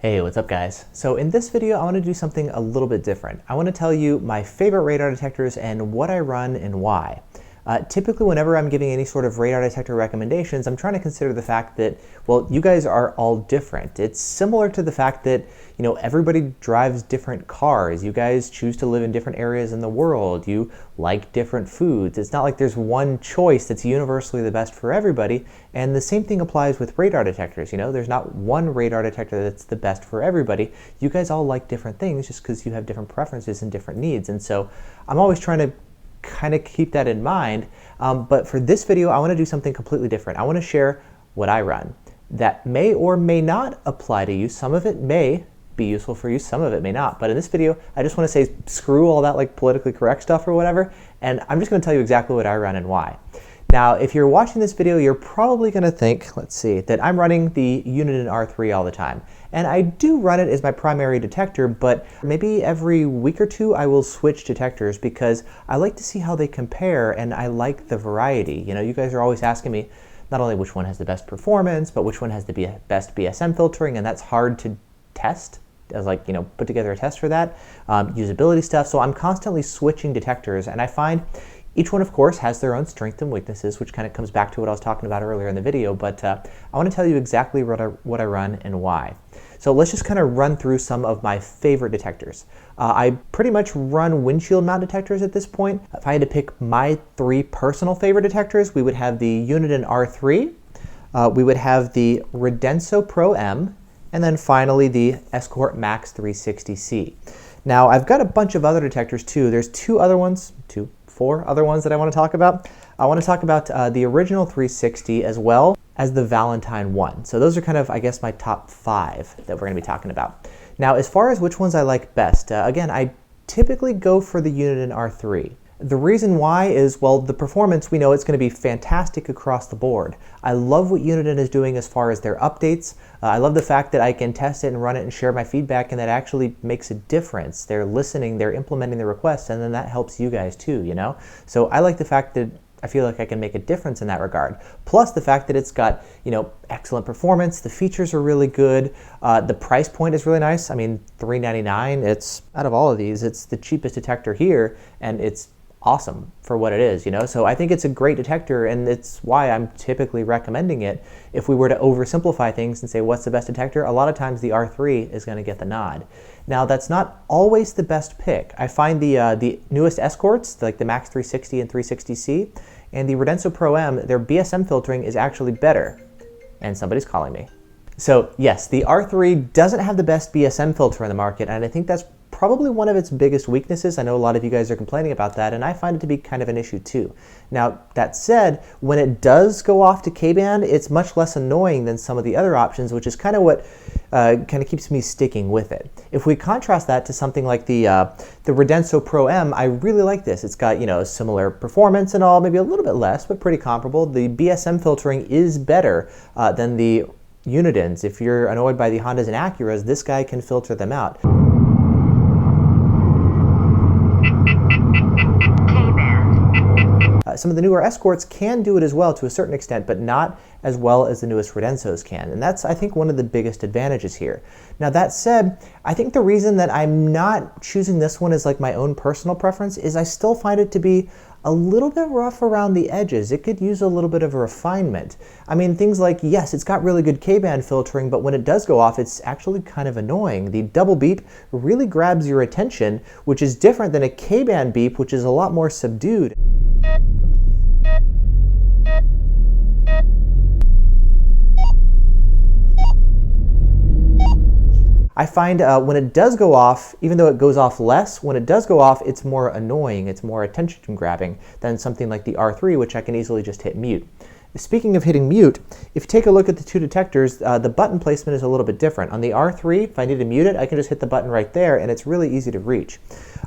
Hey, what's up guys? So in this video, I want to do something a little bit different. I want to tell you my favorite radar detectors and what I run and why. Typically, whenever I'm giving any sort of radar detector recommendations, I'm trying to consider the fact that, well, you guys are all different. It's similar to the fact that, everybody drives different cars. You guys choose to live in different areas in the world. You like different foods. It's not like there's one choice that's universally the best for everybody. And the same thing applies with radar detectors. There's not one radar detector that's the best for everybody. You guys all like different things just because you have different preferences and different needs. And so I'm always trying to kind of keep that in mind. But for this video, I want to do something completely different. I want to share what I run. That may or may not apply to you. Some of it may be useful for you, some of it may not. But in this video, I just want to say screw all that like politically correct stuff or whatever, and I'm just going to tell you exactly what I run and why. Now, if you're watching this video, you're probably going to think, let's see, that I'm running the Uniden R3 all the time. And I do run it as my primary detector, but maybe every week or two I will switch detectors because I like to see how they compare and I like the variety. You guys are always asking me not only which one has the best performance, but which one has the best BSM filtering, and that's hard to test. As put together a test for that, usability stuff. So I'm constantly switching detectors, and I find each one, of course, has their own strengths and weaknesses, which kind of comes back to what I was talking about earlier in the video. But I want to tell you exactly what I run and why. So let's just kind of run through some of my favorite detectors. I pretty much run windshield mount detectors at this point. If I had to pick my three personal favorite detectors, we would have the Uniden R3, we would have the Radenso Pro M, and then finally the Escort Max 360C. Now I've got a bunch of other detectors too. There's four other ones that I want to talk about. I want to talk about the original 360 as well as the Valentine One. So those are kind of, I guess, my top 5 that we're going to be talking about. Now, as far as which ones I like best, again, I typically go for the Uniden R3. The reason why is, well, the performance, we know it's going to be fantastic across the board. I love what Uniden is doing as far as their updates. I love the fact that I can test it and run it and share my feedback, and that actually makes a difference. They're listening, they're implementing the requests, and then that helps you guys too, So I like the fact that I feel like I can make a difference in that regard. Plus the fact that it's got, excellent performance, the features are really good, the price point is really nice. I mean, $399, it's, out of all of these, it's the cheapest detector here, and it's awesome for what it is, So I think it's a great detector, and it's why I'm typically recommending it. If we were to oversimplify things and say what's the best detector, a lot of times the R3 is going to get the nod. Now that's not always the best pick. I find the newest Escorts, like the Max 360 and 360C, and the Radenso Pro M, their BSM filtering is actually better. And somebody's calling me. So yes, the R3 doesn't have the best BSM filter in the market, and I think that's probably one of its biggest weaknesses. I know a lot of you guys are complaining about that, and I find it to be kind of an issue too. Now, that said, when it does go off to K-band, it's much less annoying than some of the other options, which is kind of what kind of keeps me sticking with it. If we contrast that to something like the Radenso Pro M, I really like this. It's got, similar performance and all, maybe a little bit less, but pretty comparable. The BSM filtering is better than the Unidens. If you're annoyed by the Hondas and Acuras, this guy can filter them out. Some of the newer Escorts can do it as well to a certain extent, but not as well as the newest Radensos can. And that's, I think, one of the biggest advantages here. Now, that said, I think the reason that I'm not choosing this one as like my own personal preference is I still find it to be a little bit rough around the edges. It could use a little bit of a refinement. I mean, things like, yes, it's got really good K-band filtering, but when it does go off, it's actually kind of annoying. The double beep really grabs your attention, which is different than a K-band beep, which is a lot more subdued. I find when it does go off, even though it goes off less, when it does go off, it's more annoying, it's more attention grabbing than something like the R3, which I can easily just hit mute. Speaking of hitting mute, if you take a look at the two detectors, the button placement is a little bit different. On the R3, if I need to mute it, I can just hit the button right there, and it's really easy to reach.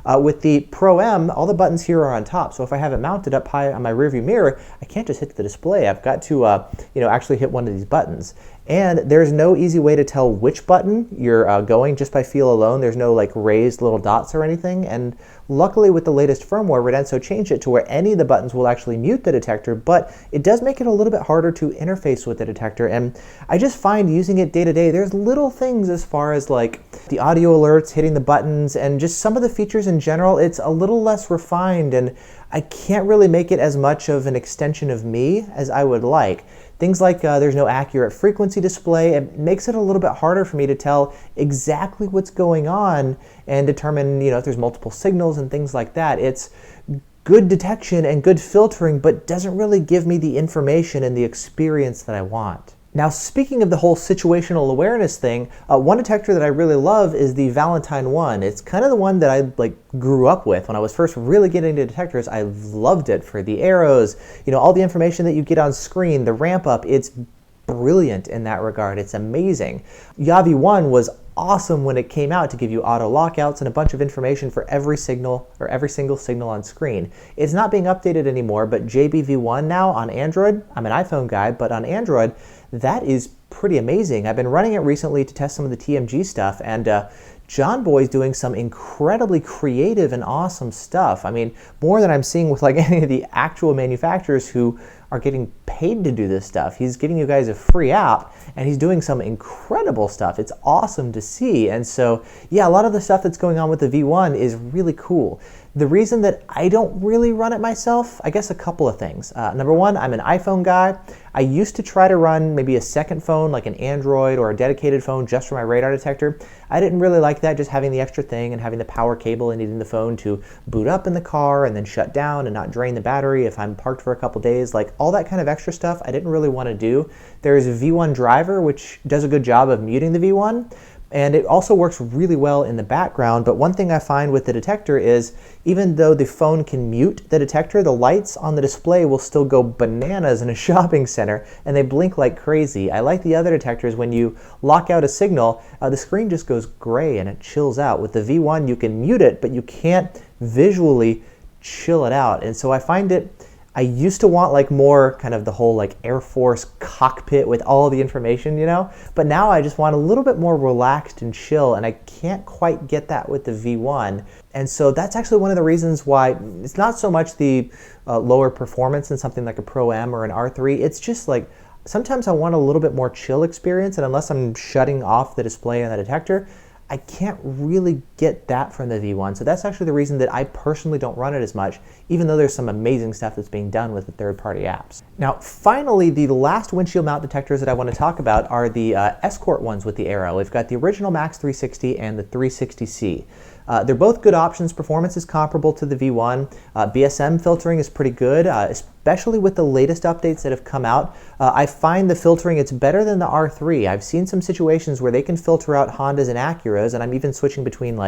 With the Pro M, all the buttons here are on top, so if I have it mounted up high on my rearview mirror, I can't just hit the display. I've got to actually hit one of these buttons. And there's no easy way to tell which button you're going just by feel alone. There's no like raised little dots or anything. And luckily with the latest firmware, Radenso changed it to where any of the buttons will actually mute the detector, but it does make it a little bit harder to interface with the detector. And I just find using it day to day, there's little things as far as like the audio alerts, hitting the buttons, and just some of the features in general, it's a little less refined, and I can't really make it as much of an extension of me as I would like. Things like there's no accurate frequency display. It makes it a little bit harder for me to tell exactly what's going on and determine, if there's multiple signals and things like that. It's good detection and good filtering, but doesn't really give me the information and the experience that I want. Now, speaking of the whole situational awareness thing, one detector that I really love is the Valentine One. It's kind of the one that I grew up with. When I was first really getting into detectors, I loved it for the arrows, all the information that you get on screen, the ramp up. It's brilliant in that regard. It's amazing. Yavi One was awesome when it came out to give you auto lockouts and a bunch of information for every signal or every single signal on screen. It's not being updated anymore, but JBV1 now on Android, I'm an iPhone guy, but on Android, that is pretty amazing. I've been running it recently to test some of the TMG stuff, and John Boy's doing some incredibly creative and awesome stuff. I mean, more than I'm seeing with any of the actual manufacturers who are getting paid to do this stuff. He's giving you guys a free app, and he's doing some incredible stuff. It's awesome to see. And so, yeah, a lot of the stuff that's going on with the V1 is really cool. The reason that I don't really run it myself, I guess a couple of things. Number one, I'm an iPhone guy. I used to try to run maybe a second phone, like an Android or a dedicated phone just for my radar detector. I didn't really like that, just having the extra thing and having the power cable and needing the phone to boot up in the car and then shut down and not drain the battery if I'm parked for a couple days. All that kind of extra stuff I didn't really want to do. There's a V1 driver, which does a good job of muting the V1. And it also works really well in the background, but one thing I find with the detector is even though the phone can mute the detector, the lights on the display will still go bananas in a shopping center, and they blink like crazy. I like the other detectors, when you lock out a signal, the screen just goes gray and it chills out. With the V1, you can mute it, but you can't visually chill it out. And so I find it, I used to want more kind of the whole Air Force cockpit with all the information, but now I just want a little bit more relaxed and chill, and I can't quite get that with the V1. And so that's actually one of the reasons why it's not so much the lower performance in something like a Pro M or an R3. It's just sometimes I want a little bit more chill experience, and unless I'm shutting off the display on the detector, I can't really get that from the V1. So that's actually the reason that I personally don't run it as much, even though there's some amazing stuff that's being done with the third-party apps. Now, finally, the last windshield mount detectors that I want to talk about are the Escort ones with the arrow. We've got the original Max 360 and the 360C. They're both good options. Performance is comparable to the V1. BSM filtering is pretty good, especially with the latest updates that have come out. I find the filtering, it's better than the R3. I've seen some situations where they can filter out Hondas and Acuras, and I'm even switching between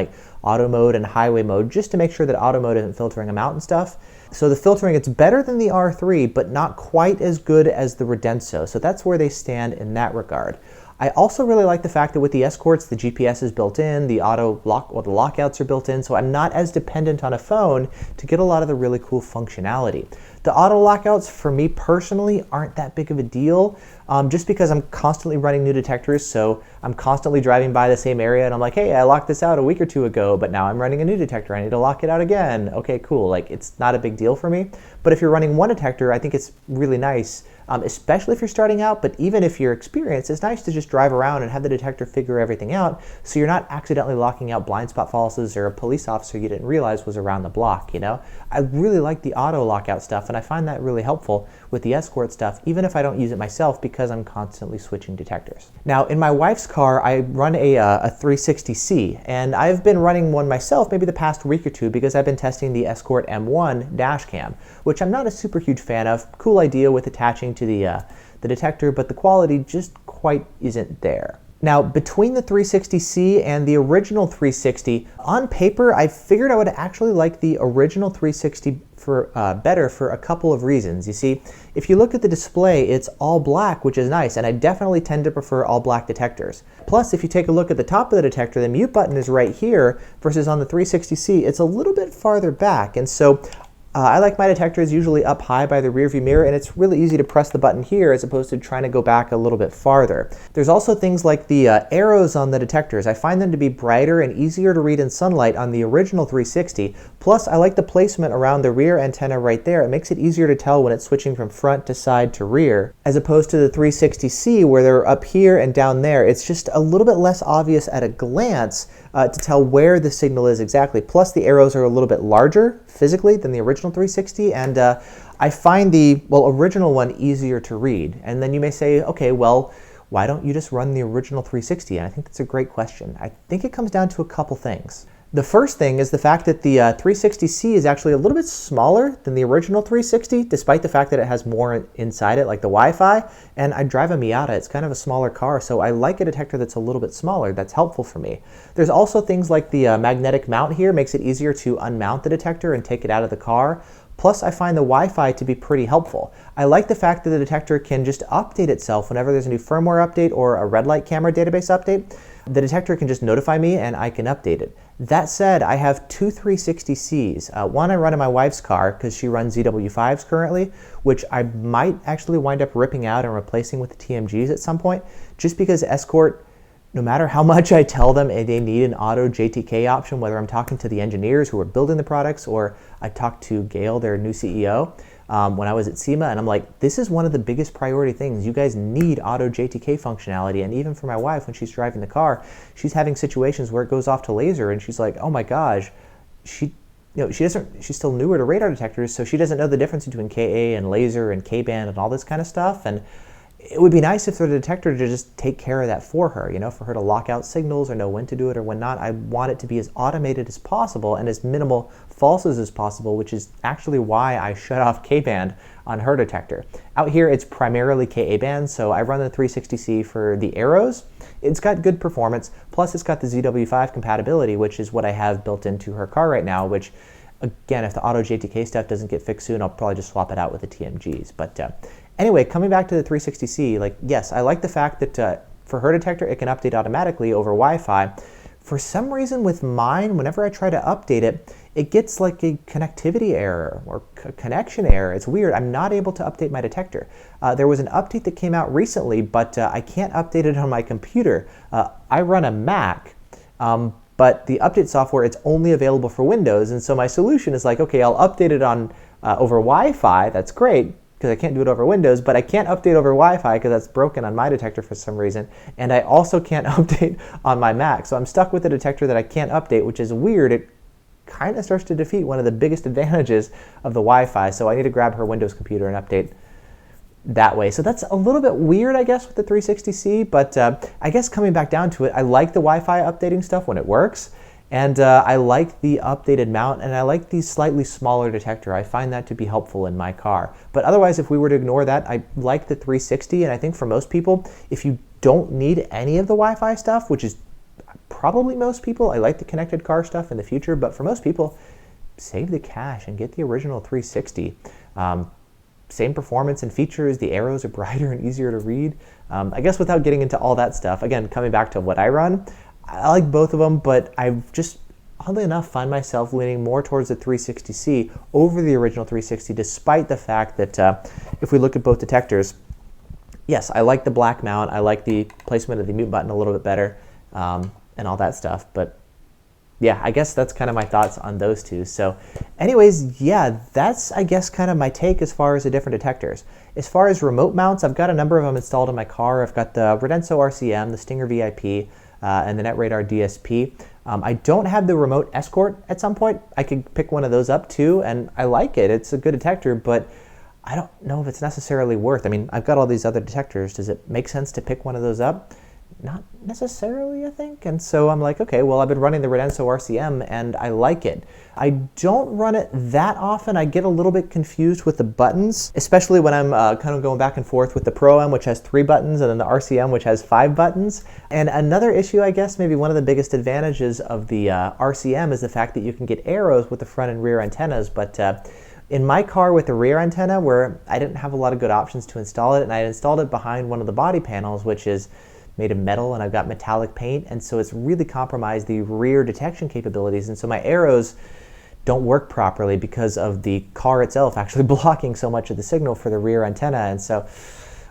auto mode and highway mode just to make sure that auto mode isn't filtering them out and stuff. So the filtering, it's better than the R3, but not quite as good as the Radenso. So that's where they stand in that regard. I also really like the fact that with the Escorts, the GPS is built in, the auto lock, or the lockouts are built in, so I'm not as dependent on a phone to get a lot of the really cool functionality. The auto lockouts, for me personally, aren't that big of a deal, just because I'm constantly running new detectors, so I'm constantly driving by the same area, and I'm like, hey, I locked this out a week or two ago, but now I'm running a new detector, I need to lock it out again. Okay, cool, it's not a big deal for me. But if you're running one detector, I think it's really nice, especially if you're starting out, but even if you're experienced, it's nice to just drive around and have the detector figure everything out, so you're not accidentally locking out blind spot falses or a police officer you didn't realize was around the block, I really like the auto lockout stuff, and I find that really helpful with the Escort stuff, even if I don't use it myself, because I'm constantly switching detectors. Now, in my wife's car, I run a 360C, and I've been running one myself maybe the past week or two because I've been testing the Escort M1 dash cam, which I'm not a super huge fan of. Cool idea with attaching to the detector, but the quality just quite isn't there. Now, between the 360C and the original 360, on paper, I figured I would actually like the original 360 better for a couple of reasons. You see, if you look at the display, it's all black, which is nice, and I definitely tend to prefer all black detectors. Plus, if you take a look at the top of the detector, the mute button is right here, versus on the 360C, it's a little bit farther back, and so I like my detectors usually up high by the rear view mirror, and it's really easy to press the button here as opposed to trying to go back a little bit farther. There's also things like the arrows on the detectors. I find them to be brighter and easier to read in sunlight on the original 360. Plus, I like the placement around the rear antenna right there. It makes it easier to tell when it's switching from front to side to rear, as opposed to the 360C where they're up here and down there. It's just a little bit less obvious at a glance to tell where the signal is exactly. Plus, the arrows are a little bit larger physically than the original 360, and I find the original one easier to read. And then you may say, okay, well, why don't you just run the original 360? And I think that's a great question. I think it comes down to a couple things. The first thing is the fact that the 360C is actually a little bit smaller than the original 360, despite the fact that it has more inside it, like the Wi-Fi. And I drive a Miata. It's kind of a smaller car, so I like a detector that's a little bit smaller. That's helpful for me. There's also things like the magnetic mount here makes it easier to unmount the detector and take it out of the car. Plus, I find the Wi-Fi to be pretty helpful. I like the fact that the detector can just update itself whenever there's a new firmware update or a red light camera database update. The detector can just notify me and I can update it. That said, I have two 360Cs. One I run in my wife's car because she runs ZW5s currently, which I might actually wind up ripping out and replacing with the TMGs at some point, just because Escort, no matter how much I tell them they need an auto JTK option, whether I'm talking to the engineers who are building the products or I talked to Gail, their new CEO, when I was at SEMA, and I'm like, this is one of the biggest priority things. You guys need auto JTK functionality. And even for my wife, when she's driving the car, she's having situations where it goes off to laser and she's like, oh my gosh, she's still newer to radar detectors, so she doesn't know the difference between KA and laser and K-band and all this kind of stuff. And it would be nice if there was a detector to just take care of that for her, for her to lock out signals or know when to do it or when not. I want it to be as automated as possible and as minimal falses as possible, which is actually why I shut off K-band on her detector. Out here, it's primarily KA band, so I run the 360C for the arrows. It's got good performance, plus it's got the ZW5 compatibility, which is what I have built into her car right now, which, again, if the auto JTK stuff doesn't get fixed soon, I'll probably just swap it out with the TMGs. But anyway, coming back to the 360C, yes, I like the fact that for her detector, it can update automatically over Wi-Fi. For some reason with mine, whenever I try to update it, it gets like a connectivity error or connection error. It's weird. I'm not able to update my detector. There was an update that came out recently, but I can't update it on my computer. I run a Mac, but the update software, it's only available for Windows. And so my solution is like, okay, I'll update it on over Wi-Fi. That's great, because I can't do it over Windows, but I can't update over Wi-Fi because that's broken on my detector for some reason. And I also can't update on my Mac. So I'm stuck with a detector that I can't update, which is weird. It kind of starts to defeat one of the biggest advantages of the Wi-Fi. So I need to grab her Windows computer and update that way. So that's a little bit weird, I guess, with the 360C, but I guess coming back down to it, I like the Wi-Fi updating stuff when it works. And I like the updated mount, and I like the slightly smaller detector. I find that to be helpful in my car. But otherwise, if we were to ignore that, I like the 360, and I think for most people, if you don't need any of the Wi-Fi stuff, which is probably most people, I like the connected car stuff in the future, but for most people, save the cash and get the original 360. Same performance and features, the arrows are brighter and easier to read. I guess without getting into all that stuff, again, coming back to what I run, I like both of them, but I've just, oddly enough, find myself leaning more towards the 360C over the original 360, despite the fact that if we look at both detectors, yes, I like the black mount, I like the placement of the mute button a little bit better, and all that stuff, but yeah, I guess that's kind of my thoughts on those two. So anyways, yeah, that's, I guess, kind of my take as far as the different detectors. As far as remote mounts, I've got a number of them installed in my car. I've got the Radenso RCM, the Stinger VIP, and the NetRadar DSP. I don't have the remote Escort at some point. I could pick one of those up too, and I like it. It's a good detector, but I don't know if it's necessarily worth. I mean, I've got all these other detectors. Does it make sense to pick one of those up? Not necessarily, I think. And so I'm like, okay, well, I've been running the Radenso RCM and I like it. I don't run it that often. I get a little bit confused with the buttons, especially when I'm kind of going back and forth with the Pro M, which has 3 buttons, and then the RCM, which has 5 buttons. And another issue, I guess, maybe one of the biggest advantages of the RCM is the fact that you can get arrows with the front and rear antennas, but in my car with the rear antenna, where I didn't have a lot of good options to install it, and I installed it behind one of the body panels, which is made of metal, and I've got metallic paint, and so it's really compromised the rear detection capabilities, and so my arrows don't work properly because of the car itself actually blocking so much of the signal for the rear antenna. And so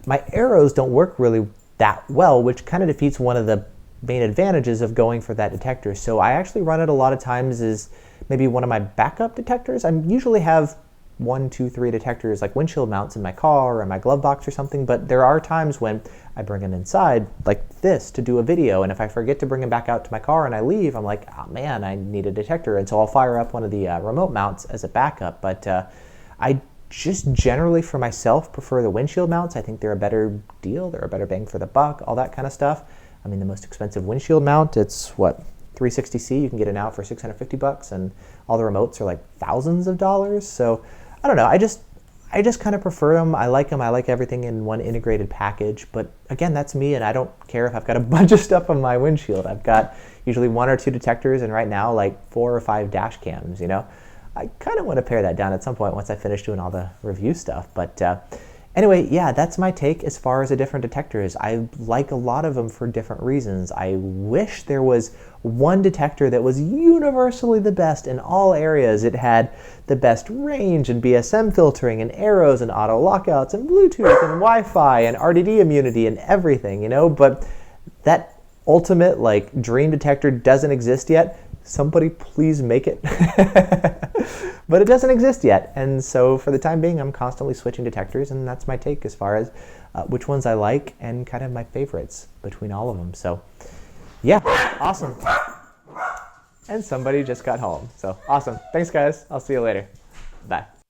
my arrows don't work really that well, which kind of defeats one of the main advantages of going for that detector. So I actually run it a lot of times as maybe one of my backup detectors. I usually have 1, 2, 3 detectors like windshield mounts in my car or in my glove box or something, but there are times when I bring them inside like this to do a video, and if I forget to bring them back out to my car and I leave, I'm like, oh man, I need a detector, and so I'll fire up one of the remote mounts as a backup. But I just generally for myself prefer the windshield mounts. I think they're a better deal, they're a better bang for the buck, all that kind of stuff. I mean, the most expensive windshield mount, it's what, 360C, you can get it now for $650, and all the remotes are like thousands of dollars. So I don't know, I just kind of prefer them. I like everything in one integrated package. But again, that's me, and I don't care if I've got a bunch of stuff on my windshield. I've got usually 1 or 2 detectors, and right now like 4 or 5 dash cams, you know. I kind of want to pare that down at some point once I finish doing all the review stuff. But anyway, yeah, that's my take as far as the different detectors. I like a lot of them for different reasons. I wish there was one detector that was universally the best in all areas. It had the best range and BSM filtering and arrows and auto lockouts and Bluetooth and Wi-Fi and RDD immunity and everything, you know, but that ultimate like dream detector doesn't exist yet. Somebody please make it. But it doesn't exist yet, and so for the time being I'm constantly switching detectors, and that's my take as far as which ones I like and kind of my favorites between all of them. So yeah, awesome. And somebody just got home, so awesome. Thanks guys, I'll see you later. Bye.